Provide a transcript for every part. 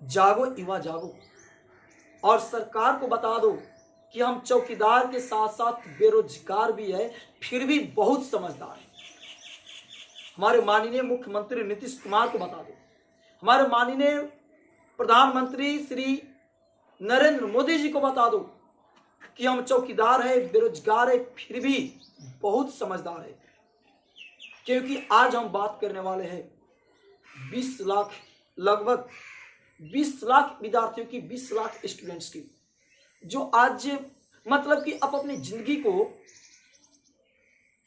जागो युवा जागो, और सरकार को बता दो कि हम चौकीदार के साथ साथ बेरोजगार भी है, फिर भी बहुत समझदार है। हमारे माननीय मुख्यमंत्री नीतीश कुमार को बता दो, हमारे माननीय प्रधानमंत्री श्री नरेंद्र मोदी जी को बता दो कि हम चौकीदार है, बेरोजगार है, फिर भी बहुत समझदार है। क्योंकि आज हम बात करने वाले हैं 20 लाख, लगभग 20 लाख विद्यार्थियों की, 20 लाख स्टूडेंट्स की, जो आज मतलब कि अब अपनी जिंदगी को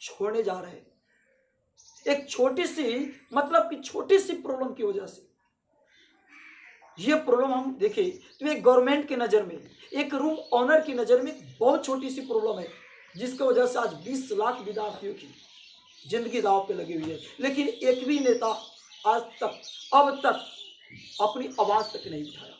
छोड़ने जा रहे हैं एक छोटी सी, मतलब कि छोटी सी प्रॉब्लम की वजह से। ये प्रॉब्लम हम देखें तो एक गवर्नमेंट की नज़र में, एक रूम ऑनर की नज़र में बहुत छोटी सी प्रॉब्लम है, जिसकी वजह से आज 20 लाख विद्यार्थियों की जिंदगी दांव पे लगी हुई है। लेकिन एक भी नेता आज तक, अब तक अपनी आवाज तक नहीं उठाया।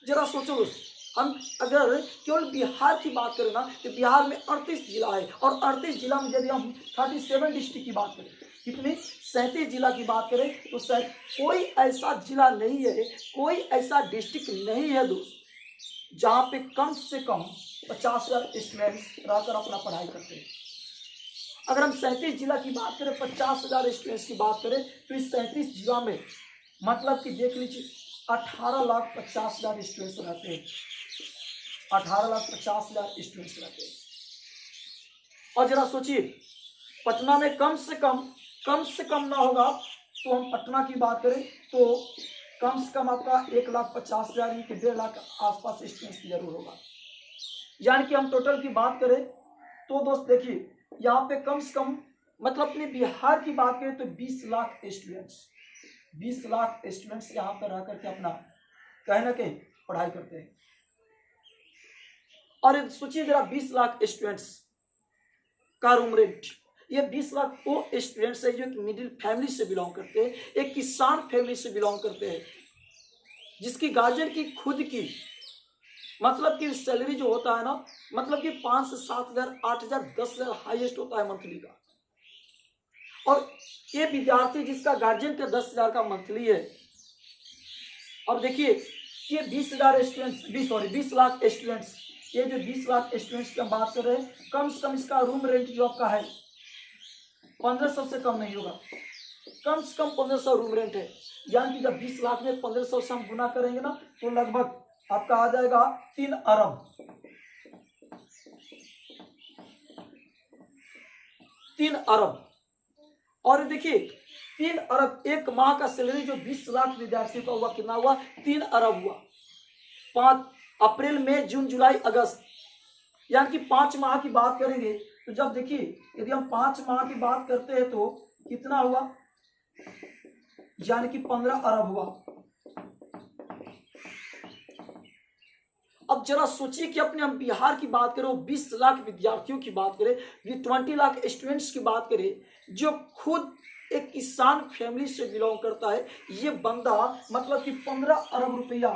जरा सोचो दोस्त, हम अगर केवल बिहार की बात करें ना, तो बिहार में 38 जिला है, और 38 जिला में यदि हम 37 डिस्ट्रिक्ट की बात करें, कितने 37 जिला की बात करें, तो शायद कोई ऐसा जिला नहीं है, कोई ऐसा डिस्ट्रिक्ट नहीं है दोस्त, जहाँ पे कम से कम 50,000 स्टूडेंट्स रहकर अपना पढ़ाई करते हैं। अगर हम 37 जिला की बात करें, 50,000 स्टूडेंट्स की बात करें, तो इस 37 जिला में मतलब कि देख लीजिए 18,50,000 स्टूडेंट्स रहते हैं, 18,50,000 स्टूडेंट्स रहते हैं। और जरा सोचिए, पटना में कम से कम ना होगा तो हम पटना की बात करें तो कम से कम आपका 1,50,000 के 1.5 लाख आसपास स्टूडेंट्स जरूर होगा। यानी कि हम टोटल की बात करें तो दोस्त देखिए, यहाँ पे कम से कम मतलब अपने बिहार की बात करें तो 20 लाख स्टूडेंट्स यहाँ पर रह करके अपना कहीं ना कहीं पढ़ाई करते हैं। और सोचिए जरा, 20 लाख स्टूडेंट्स का रूम रेंट, ये 20 लाख वो स्टूडेंट्स है जो एक मिडिल फैमिली से बिलोंग करते हैं, एक किसान फैमिली से बिलोंग करते हैं, जिसकी गार्जियन की खुद की मतलब कि सैलरी जो होता है ना, मतलब कि 5 से 7,000, 8,000, 10,000 हाईएस्ट होता है मंथली का। और ये विद्यार्थी जिसका गार्जियन का 10,000 का मंथली है, अब देखिए ये 20 लाख स्टूडेंट्स, ये जो 20 लाख स्टूडेंट्स की हम बात कर रहे हैं, कम से कम इसका रूम रेंट जो आपका है 1500 से कम नहीं होगा, कम से कम 1500 रूम रेंट है। यानी कि जब 20 लाख में 1500 से हम गुना करेंगे ना, तो लगभग आपका आ जाएगा 3 अरब। 3 अरब। और देखिए 3 अरब एक माह का सैलरी जो 20 लाख विद्यार्थियों का हुआ, कितना हुआ? 3 अरब हुआ। 5 अप्रैल, मई, जून, जुलाई, अगस्त, यानी कि 5 माह की बात करेंगे तो जब देखिए यदि हम 5 माह की बात करते हैं तो कितना हुआ, यानी कि 15 अरब हुआ। अब जरा सोचिए कि अपने हम बिहार की बात करें, 20 लाख विद्यार्थियों की बात करें, 20 लाख स्टूडेंट्स की बात करें, जो खुद एक किसान फैमिली से बिलोंग करता है, ये बंदा मतलब कि 15 अरब रुपया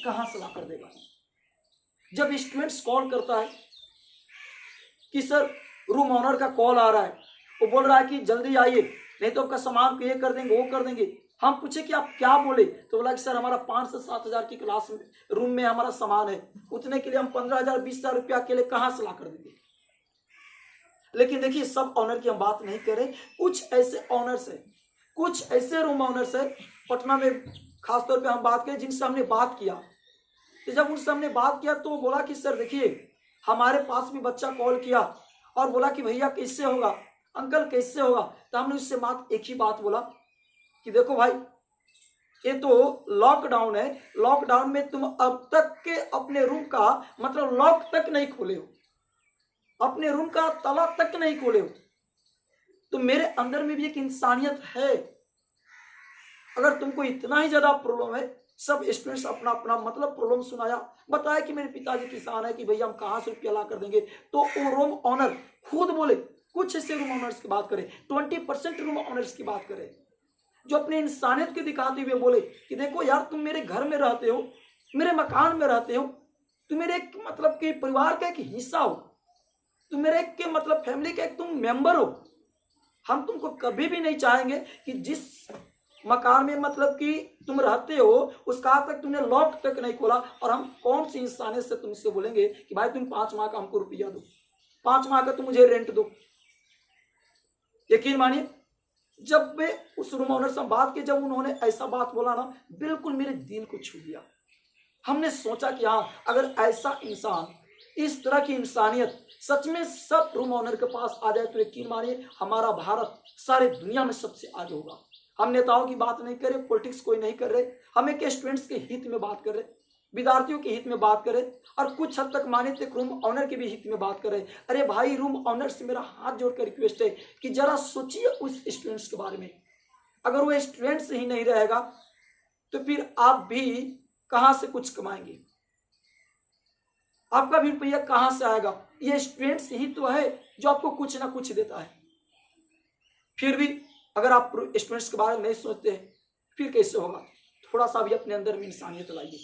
कहां से ला कर देगा? जब स्टूडेंट्स कॉल करता है कि सर रूम ऑनर का कॉल आ रहा है, वो बोल रहा है कि जल्दी आइए नहीं तो आपका सामान को ये कर देंगे, वो कर देंगे। हम पूछे कि आप क्या बोले, तो बोला कि सर हमारा 5 से 7,000 की क्लास में रूम में हमारा सामान है, उतने के लिए हम 15,000 20,000 रुपया अकेले कहां से ला कर देंगे। लेकिन देखिए सब ऑनर की हम बात नहीं करें, कुछ ऐसे ऑनर्स है, कुछ ऐसे रूम ऑनर्स है पटना में खासतौर पे हम बात करें, जिनसे हमने बात किया। तो जब उनसे हमने बात किया तो बोला कि सर देखिए हमारे पास भी बच्चा कॉल किया और बोला कि भैया कैसे होगा, अंकल कैसे होगा। तो हमने उससे मात्र एक ही बात बोला कि देखो भाई, ये तो लॉकडाउन है, लॉकडाउन में तुम अब तक के अपने रूम का मतलब लॉक तक नहीं खोले हो, अपने रूम का ताला तक नहीं खोले हो, तो मेरे अंदर में भी एक इंसानियत है। अगर तुमको इतना ही ज्यादा प्रॉब्लम है, सब स्टूडेंट्स अपना अपना मतलब प्रॉब्लम सुनाया, बताया कि मेरे पिताजी किसान है, कि भैया हम कहाँ से रुपया ला कर देंगे। तो वो रूम ऑनर खुद बोले, कुछ ऐसे रूम ऑनर्स की बात करें, 20% रूम ऑनर्स की बात करें, जो अपने इंसानियत को दिखाते हुए बोले कि देखो यार, तुम मेरे घर में रहते हो, मेरे मकान में रहते हो, तुम मेरे एक मतलब कि परिवार का एक हिस्सा हो, तुम मेरे एक के मतलब फैमिली का एक तुम मेंबर हो। हम तुमको कभी भी नहीं चाहेंगे कि जिस मकान में मतलब कि तुम रहते हो, उसका आज तक तुमने लॉक तक नहीं खोला, और हम कौन सी इंसानियत से तुमसे बोलेंगे कि भाई तुम 5 माह का हमको रुपया दो, 5 माह का तुम मुझे रेंट दो। यकीन मानिए, जब वे उस रूम ओनर से बात की, जब उन्होंने ऐसा बात बोला ना, बिल्कुल मेरे दिल को छू गया। हमने सोचा कि हाँ, अगर ऐसा इंसान, इस तरह की इंसानियत सच में सब रूम ओनर के पास आ जाए तो यकीन मानिए हमारा भारत सारे दुनिया में सबसे आगे होगा। हम नेताओं की बात नहीं कर रहे, पॉलिटिक्स कोई नहीं कर रहे, हम एक स्टूडेंट्स के हित में बात कर रहे, विद्यार्थियों के हित में बात करें, और कुछ हद तक माने तो रूम ऑनर के भी हित में बात करें। अरे भाई, रूम ऑनर से मेरा हाथ जोड़कर रिक्वेस्ट है कि जरा सोचिए उस स्टूडेंट्स के बारे में। अगर वो स्टूडेंट्स ही नहीं रहेगा तो फिर आप भी कहां से कुछ कमाएंगे, आपका भी रुपया कहां से आएगा? ये स्टूडेंट्स ही तो है जो आपको कुछ ना कुछ देता है। फिर भी अगर आप स्टूडेंट्स के बारे में नहीं सोचते हैं फिर कैसे होगा? थोड़ा सा भी अपने अंदर में इंसानियत लाइए।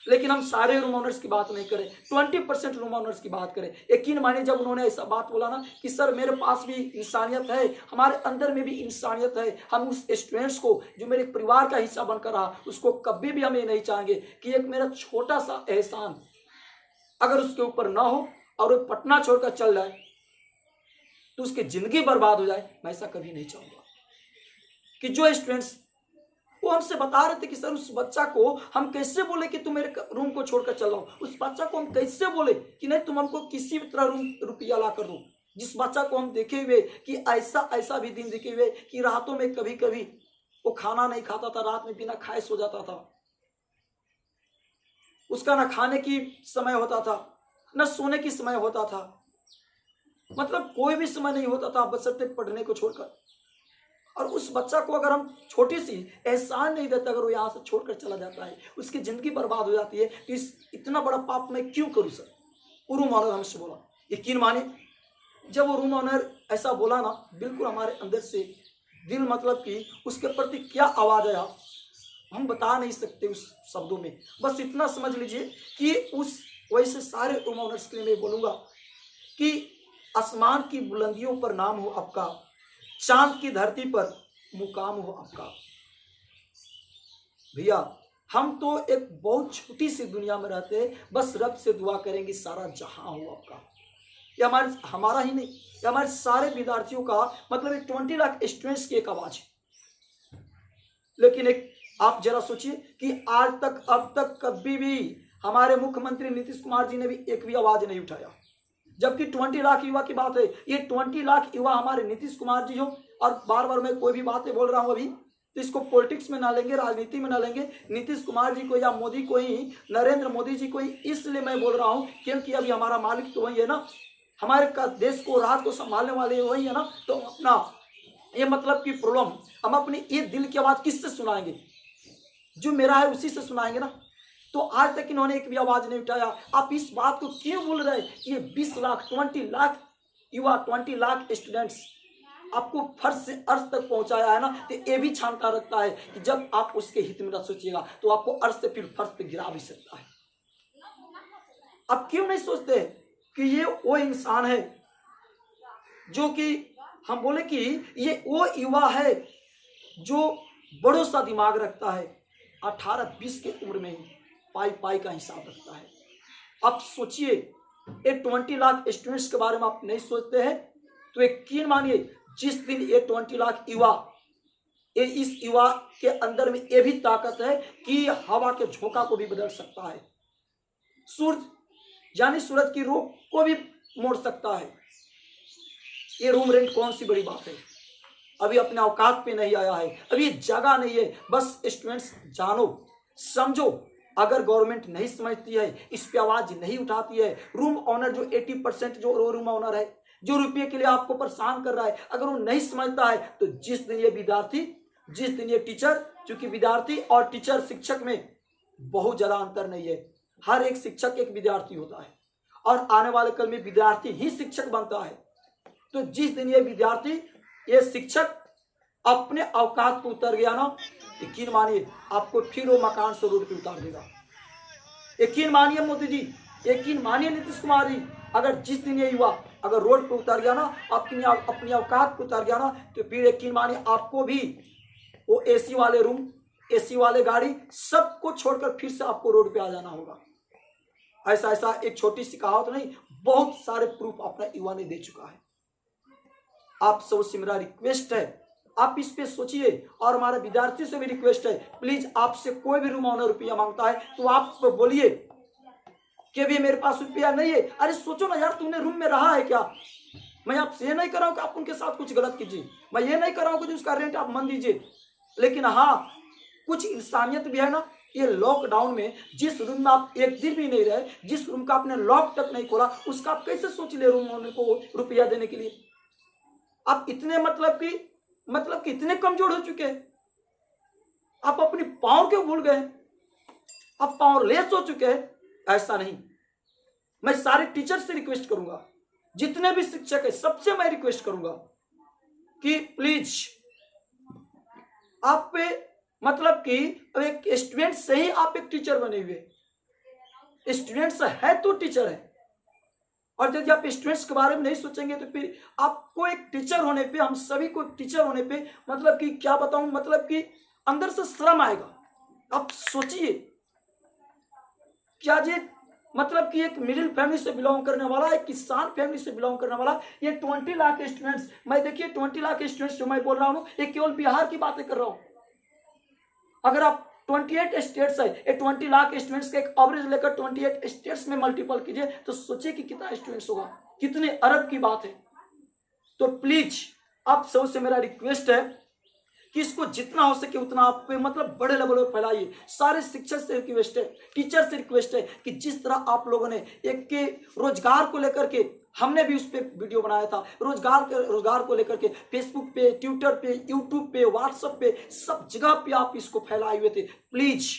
लेकिन हम सारे रूम ऑनर्स की बात नहीं करें, 20% रूम ऑनर्स की बात करें। यकीन मानिए, जब उन्होंने ऐसा बात बोला ना कि सर मेरे पास भी इंसानियत है, हमारे अंदर में भी इंसानियत है, हम उस स्टूडेंट्स को जो मेरे परिवार का हिस्सा बनकर रहा, उसको कभी भी हम ये नहीं चाहेंगे कि एक मेरा छोटा सा एहसान अगर उसके ऊपर ना हो और वो पटना छोड़कर चल जाए तो उसकी जिंदगी बर्बाद हो जाए। मैं ऐसा कभी नहीं चाहूंगा। कि जो स्टूडेंट्स वो हमसे बता रहे थे कि सर उस बच्चा को हम कैसे बोले कि तुम मेरे रूम को छोड़कर चल रहा, उस बच्चा को हम कैसे बोले कि नहीं तुम हमको किसी भी तरह रुपया ला कर दो। जिस बच्चा को हम देखे हुए कि ऐसा भी दिन देखे हुए कि रातों में कभी कभी वो खाना नहीं खाता था, रात में बिना खाए सो जाता था, उसका ना खाने की समय होता था न सोने की समय होता था, मतलब कोई भी समय नहीं होता था बशर्ते पढ़ने को छोड़कर। और उस बच्चा को अगर हम छोटी सी एहसान नहीं देते, अगर वो यहाँ से छोड़कर चला जाता है, उसकी जिंदगी बर्बाद हो जाती है, तो इतना बड़ा पाप मैं क्यों करूँ सर? वो रूम ऑनर हमसे बोला। यकीन माने, जब वो रूम ऑनर ऐसा बोला ना, बिल्कुल हमारे अंदर से दिल मतलब कि उसके प्रति क्या आवाज आया हम बता नहीं सकते उस शब्दों में। बस इतना समझ लीजिए कि उस वैसे सारे रूम ऑनर्स के लिए मैं बोलूँगा कि आसमान की बुलंदियों पर नाम हो आपका, चांद की धरती पर मुकाम हो आपका। भैया, हम तो एक बहुत छोटी सी दुनिया में रहते हैं, बस रब से दुआ करेंगे सारा जहां हो आपका। ये हमारा ही नहीं, ये हमारे सारे विद्यार्थियों का मतलब 20 लाख स्टूडेंट्स की एक आवाज है। लेकिन एक आप जरा सोचिए कि आज तक अब तक कभी भी हमारे मुख्यमंत्री नीतीश कुमार जी ने भी एक भी आवाज नहीं उठाया, जबकि 20 लाख युवा की बात है। ये 20 लाख युवा हमारे नीतीश कुमार जी हो, और बार बार मैं कोई भी बातें बोल रहा हूं अभी तो इसको पॉलिटिक्स में ना लेंगे, राजनीति में ना लेंगे, नीतीश कुमार जी को या मोदी को ही, नरेंद्र मोदी जी को ही इसलिए मैं बोल रहा हूं क्योंकि अभी हमारा मालिक तो वही है ना, हमारे देश को, राज को संभालने वाले वही है ना। तो अपना ये मतलब कि प्रॉब्लम हम अपनी ये दिल की आवाज किससे सुनाएंगे? जो मेरा है उसी से सुनाएंगे ना। तो आज तक इन्होंने एक भी आवाज नहीं उठाया। आप इस बात को क्यों बोल रहे हैं? ये 20 लाख 20 लाख युवा, 20 लाख स्टूडेंट्स आपको फर्श से अर्श तक पहुंचाया है ना, तो ये भी क्षमता रखता है कि जब आप उसके हित में न सोचिएगा तो आपको अर्श से फिर फर्श पे गिरा भी सकता है। आप क्यों नहीं सोचते कि ये वो इंसान है जो कि हम बोले कि ये वो युवा है जो बड़ों सा दिमाग रखता है, 18-20 की उम्र में ही पाई का हिसाब रखता है। आप सोचिए, ये 20 लाख स्टूडेंट्स के बारे में आप नहीं सोचते हैं तो यकीन मानिए जिस दिन ये 20 लाख युवा, ये इस युवा के अंदर में ये भी ताकत है कि हवा के झोंका को भी बदल सकता है, सूरज यानी सूरज की रुख को भी मोड़ सकता है। ये रूम रेंट कौन सी बड़ी बात है? अभी अपने औकात पे नहीं आया है, अभी जगह नहीं है। बस स्टूडेंट्स जानो समझो, अगर गवर्नमेंट नहीं समझती है, इस पे आवाज नहीं उठाती है, रूम ऑनर जो 80% जो रूम ऑनर है, जो रुपये के लिए आपको परेशान कर रहा है, अगर वो नहीं समझता है तो जिस दिन ये विद्यार्थी, जिस दिन ये टीचर, क्योंकि विद्यार्थी और टीचर शिक्षक में बहुत ज्यादा अंतर नहीं है, हर एक शिक्षक एक विद्यार्थी होता है और आने वाले कल में विद्यार्थी ही शिक्षक बनता है। तो जिस दिन ये विद्यार्थी, ये शिक्षक अपने औकात पर उतर गया ना, यकीन मानिए आपको फिर वो मकान से रोड पे उतार देगा। यकीन मानिए मोदी जी, यकीन मानिए नीतीश कुमार जी, अगर जिस दिन ये युवा अगर रोड पे उतर गया ना, अपनी औकात पे उतर गया ना, तो फिर यकीन मानिए आपको भी वो एसी वाले रूम, एसी वाले गाड़ी, सबको छोड़कर फिर से आपको रोड पे आ जाना होगा। ऐसा ऐसा एक छोटी सी कहावत नहीं, बहुत सारे प्रूफ अपना युवा ने दे चुका है। आप सबसे मेरा रिक्वेस्ट है, आप इस पे सोचिए, और हमारे विद्यार्थियों से भी रिक्वेस्ट है, प्लीज आपसे कोई भी रूम ऑनर रुपया मांगता है तो आप बोलिए कि भी मेरे पास रुपया नहीं है। अरे सोचो ना यार, तुमने रूम में रहा है क्या? मैं आपसे ये नहीं कर रहा हूं कि आप उनके साथ कुछ गलत कीजिए, मैं ये नहीं कर रहा हूं कि उसका रेंट आप मन दीजिए, लेकिन हाँ कुछ इंसानियत भी है ना। ये लॉकडाउन में जिस रूम में आप एक दिन भी नहीं रहे, जिस रूम का आपने लॉक तक नहीं खोला, उसका आप कैसे सोच ले रूम ओनर को रुपया देने के लिए? आप इतने मतलब कि इतने कमजोर हो चुके हैं, आप अपनी पावर को भूल गए, आप पावरलेस हो चुके हैं। ऐसा नहीं, मैं सारे टीचर से रिक्वेस्ट करूंगा, जितने भी शिक्षक है सबसे मैं रिक्वेस्ट करूंगा कि प्लीज आप पे मतलब कि एक स्टूडेंट से ही आप एक टीचर बने हुए, स्टूडेंट्स है तो टीचर है, और यदि आप स्टूडेंट्स के बारे में नहीं सोचेंगे तो फिर आपको एक टीचर होने पे, हम सभी को एक टीचर होने पे मतलब कि क्या बताऊं, मतलब कि अंदर से शर्म आएगा। आप सोचिए, क्या ये मतलब कि एक मिडिल फैमिली से बिलोंग करने वाला, एक किसान फैमिली से बिलोंग करने वाला, ये 20 लाख स्टूडेंट्स, मैं देखिए 20 लाख स्टूडेंट्स जो मैं बोल रहा हूँ ये केवल बिहार की बातें कर रहा हूँ। अगर आप 28 स्टेट्स है, ये 20 लाख स्टूडेंट्स का एक एवरेज लेकर 28 स्टेट्स में मल्टीपल कीजिए तो सोचिए कि कितना स्टूडेंट्स होगा, कितने अरब की बात है। तो प्लीज आप सबसे मेरा रिक्वेस्ट है कि इसको जितना हो सके उतना आप पे मतलब बड़े लेवल पर फैलाइए। सारे शिक्षक से रिक्वेस्ट है, टीचर से रिक्वेस्ट है कि जिस तरह आप लोगों ने एक के रोजगार को लेकर के, हमने भी उस पर वीडियो बनाया था, रोजगार को लेकर के फेसबुक पे, ट्विटर पे, यूट्यूब पे, व्हाट्सएप पे, सब जगह पे आप इसको फैलाए हुए थे। प्लीज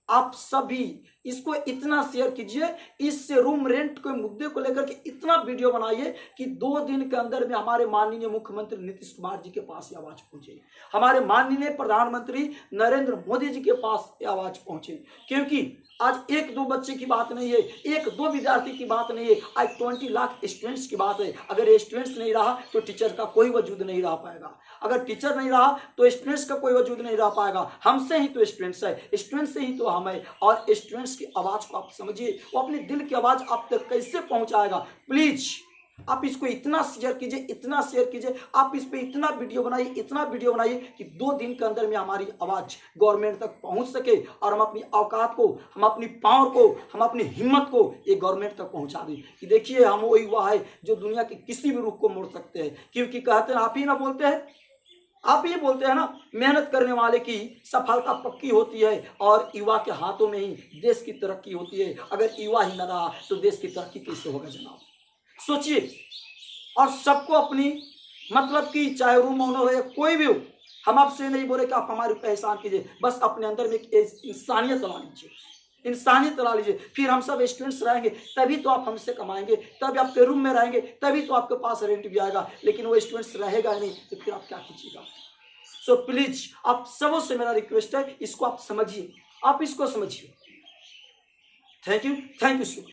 आप सभी इसको इतना शेयर कीजिए, इस रूम रेंट के मुद्दे को लेकर के इतना वीडियो बनाइए कि 2 दिन के अंदर में हमारे माननीय मुख्यमंत्री नीतीश कुमार जी के पास ये आवाज पहुंचे, हमारे माननीय प्रधानमंत्री नरेंद्र मोदी जी के पास ये आवाज पहुंचे। क्योंकि आज एक दो बच्चे की बात नहीं है, एक दो विद्यार्थी की बात नहीं है, आज 20 लाख स्टूडेंट्स की बात है। अगर ये स्टूडेंट्स नहीं रहा तो टीचर का कोई वजूद नहीं रह पाएगा, अगर टीचर नहीं रहा तो स्टूडेंट्स का कोई वजूद नहीं रह पाएगा। हमसे ही तो स्टूडेंट्स है, स्टूडेंट्स से ही तो हम है, और स्टूडेंट्स की आवाज को आप समझिए, वो अपने दिल की आवाज आप तक कैसे पहुंचाएगा। प्लीज आप इसको इतना शेयर कीजिए, इतना शेयर कीजिए, आप इस पे इतना वीडियो बनाइए, इतना वीडियो बनाइए कि 2 दिन के अंदर में हमारी आवाज गवर्नमेंट तक पहुंच सके, और हम अपनी औकात को, हम अपनी पावर को, हम अपनी हिम्मत को ये गवर्नमेंट तक पहुंचा दें कि देखिए हम वही हुआ है जो दुनिया के किसी भी रुख को मोड़ सकते हैं। क्योंकि कहते हैं, आप ही ना बोलते हैं, आप ये बोलते हैं ना, मेहनत करने वाले की सफलता पक्की होती है, और युवा के हाथों में ही देश की तरक्की होती है। अगर युवा ही न रहा तो देश की तरक्की कैसे होगा जनाब? सोचिए। और सबको अपनी मतलब कि चाहे रूम ओनर हो या कोई भी हो, हम आपसे नहीं बोले कि आप हमारे ऊपर एहसान कीजिए, बस अपने अंदर में एक इंसानियत ला लीजिए, इंसानियत ला लीजिए। फिर हम सब स्टूडेंट्स रहेंगे तभी तो आप हमसे कमाएंगे, तभी आपके रूम में रहेंगे तभी तो आपके पास रेंट भी आएगा। लेकिन वो स्टूडेंट्स रहेगा ही नहीं तो फिर आप क्या कीजिएगा? सो प्लीज आप सबों से मेरा रिक्वेस्ट है, इसको आप समझिए, आप इसको समझिए। Thank you so much.